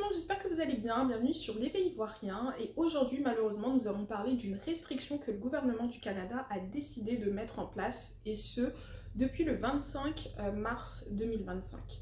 monde, j'espère que vous allez bien, bienvenue sur l'éveil ivoirien et aujourd'hui malheureusement nous allons parler d'une restriction que le gouvernement du Canada a décidé de mettre en place et ce depuis le 25 mars 2025.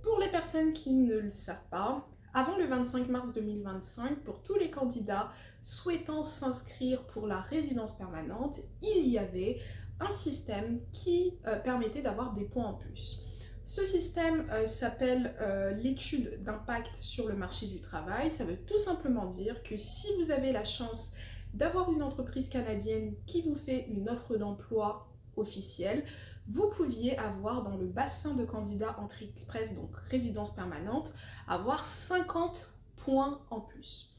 Pour les personnes qui ne le savent pas, avant le 25 mars 2025, pour tous les candidats souhaitant s'inscrire pour la résidence permanente, il y avait un système qui permettait d'avoir des points en plus. Ce système s'appelle l'étude d'impact sur le marché du travail. Ça veut tout simplement dire que si vous avez la chance d'avoir une entreprise canadienne qui vous fait une offre d'emploi officielle, vous pouviez avoir dans le bassin de candidats entrée express, donc résidence permanente, avoir 50 points en plus.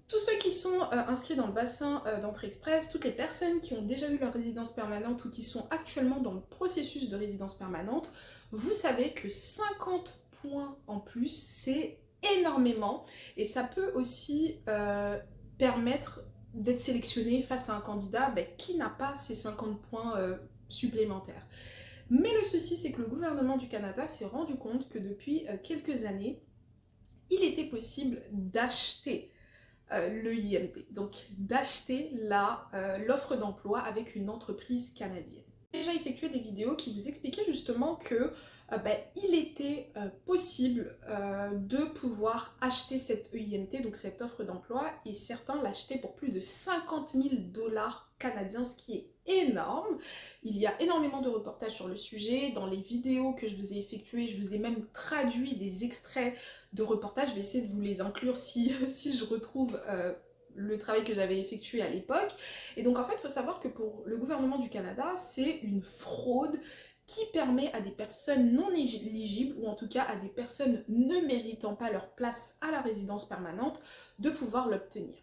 Tous ceux qui sont inscrits dans le bassin d'entrée express, toutes les personnes qui ont déjà eu leur résidence permanente ou qui sont actuellement dans le processus de résidence permanente, vous savez que 50 points en plus, c'est énormément et ça peut aussi permettre d'être sélectionné face à un candidat qui n'a pas ces 50 points supplémentaires. Mais le souci, c'est que le gouvernement du Canada s'est rendu compte que depuis quelques années, il était possible d'acheter le IMT, donc d'acheter l'offre d'emploi avec une entreprise canadienne. J'ai déjà effectué des vidéos qui vous expliquaient justement que il était possible de pouvoir acheter cette EIMT, donc cette offre d'emploi, et certains l'achetaient pour plus de 50 000 dollars canadiens, ce qui est énorme. Il y a énormément de reportages sur le sujet. Dans les vidéos que je vous ai effectuées, je vous ai même traduit des extraits de reportages. Je vais essayer de vous les inclure si je retrouve le travail que j'avais effectué à l'époque. Et donc en fait, il faut savoir que pour le gouvernement du Canada, c'est une fraude qui permet à des personnes non éligibles, ou en tout cas à des personnes ne méritant pas leur place à la résidence permanente, de pouvoir l'obtenir.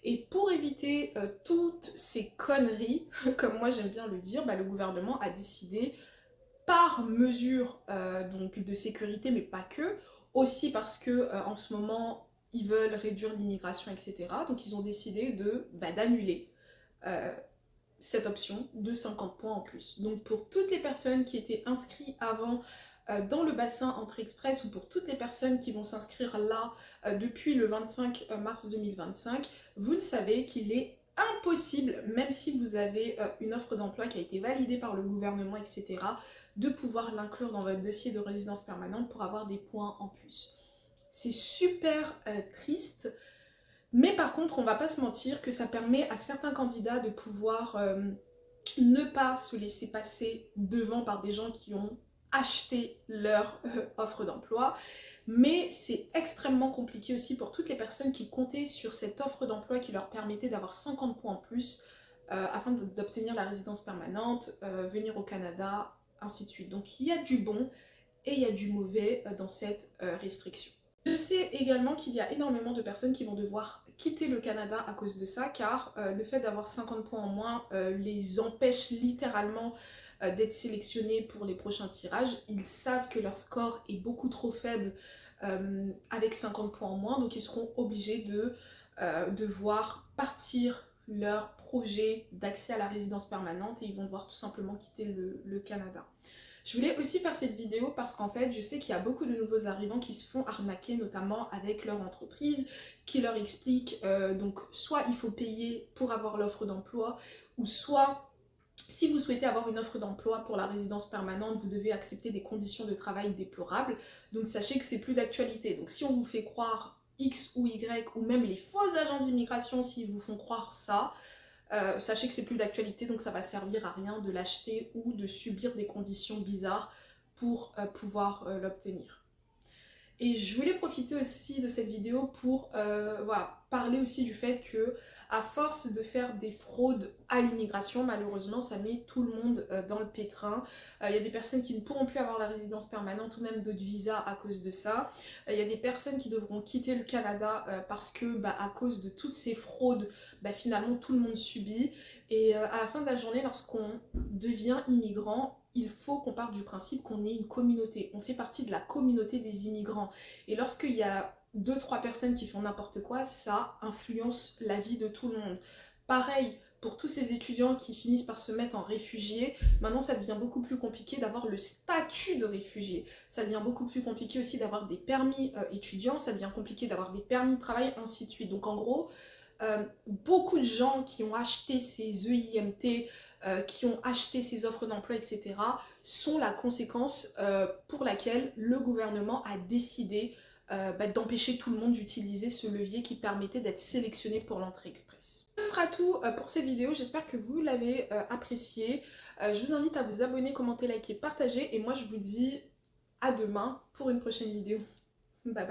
Et pour éviter toutes ces conneries, comme moi j'aime bien le dire, le gouvernement a décidé, par mesure donc de sécurité, mais pas que, aussi parce que en ce moment ils veulent réduire l'immigration, etc. Donc ils ont décidé d'annuler cette option de 50 points en plus. Donc pour toutes les personnes qui étaient inscrites avant dans le bassin entrée express ou pour toutes les personnes qui vont s'inscrire là depuis le 25 mars 2025, vous le savez qu'il est impossible, même si vous avez une offre d'emploi qui a été validée par le gouvernement, etc., de pouvoir l'inclure dans votre dossier de résidence permanente pour avoir des points en plus. C'est super triste. Mais par contre, on va pas se mentir que ça permet à certains candidats de pouvoir ne pas se laisser passer devant par des gens qui ont acheté leur offre d'emploi. Mais c'est extrêmement compliqué aussi pour toutes les personnes qui comptaient sur cette offre d'emploi qui leur permettait d'avoir 50 points en plus afin d'obtenir la résidence permanente, venir au Canada, ainsi de suite. Donc il y a du bon et il y a du mauvais dans cette restriction. Je sais également qu'il y a énormément de personnes qui vont devoir quitter le Canada à cause de ça, car le fait d'avoir 50 points en moins les empêche littéralement d'être sélectionnés pour les prochains tirages. Ils savent que leur score est beaucoup trop faible avec 50 points en moins, donc ils seront obligés de devoir partir leur projet d'accès à la résidence permanente et ils vont devoir tout simplement quitter le Canada. Je voulais aussi faire cette vidéo parce qu'en fait, je sais qu'il y a beaucoup de nouveaux arrivants qui se font arnaquer, notamment avec leur entreprise, qui leur explique donc soit il faut payer pour avoir l'offre d'emploi, ou soit si vous souhaitez avoir une offre d'emploi pour la résidence permanente, vous devez accepter des conditions de travail déplorables. Donc sachez que c'est plus d'actualité. Donc si on vous fait croire X ou Y, ou même les faux agents d'immigration s'ils vous font croire ça, sachez que c'est plus d'actualité, donc ça va servir à rien de l'acheter ou de subir des conditions bizarres pour pouvoir l'obtenir. Et je voulais profiter aussi de cette vidéo pour parler aussi du fait que à force de faire des fraudes à l'immigration, malheureusement ça met tout le monde dans le pétrin. Il y a des personnes qui ne pourront plus avoir la résidence permanente ou même d'autres visas à cause de ça. Il y a des personnes qui devront quitter le Canada parce que à cause de toutes ces fraudes, finalement tout le monde subit. Et à la fin de la journée, lorsqu'on devient immigrant, il faut qu'on parte du principe qu'on est une communauté. On fait partie de la communauté des immigrants. Et lorsqu'il y a 2-3 personnes qui font n'importe quoi, ça influence la vie de tout le monde. Pareil pour tous ces étudiants qui finissent par se mettre en réfugiés, maintenant ça devient beaucoup plus compliqué d'avoir le statut de réfugié. Ça devient beaucoup plus compliqué aussi d'avoir des permis étudiants, ça devient compliqué d'avoir des permis de travail, ainsi de suite. Donc en gros, beaucoup de gens qui ont acheté ces EIMT, qui ont acheté ces offres d'emploi, etc., sont la conséquence pour laquelle le gouvernement a décidé d'empêcher tout le monde d'utiliser ce levier qui permettait d'être sélectionné pour l'entrée express. Ce sera tout pour cette vidéo, j'espère que vous l'avez apprécié. Je vous invite à vous abonner, commenter, liker, partager, et moi je vous dis à demain pour une prochaine vidéo. Bye bye.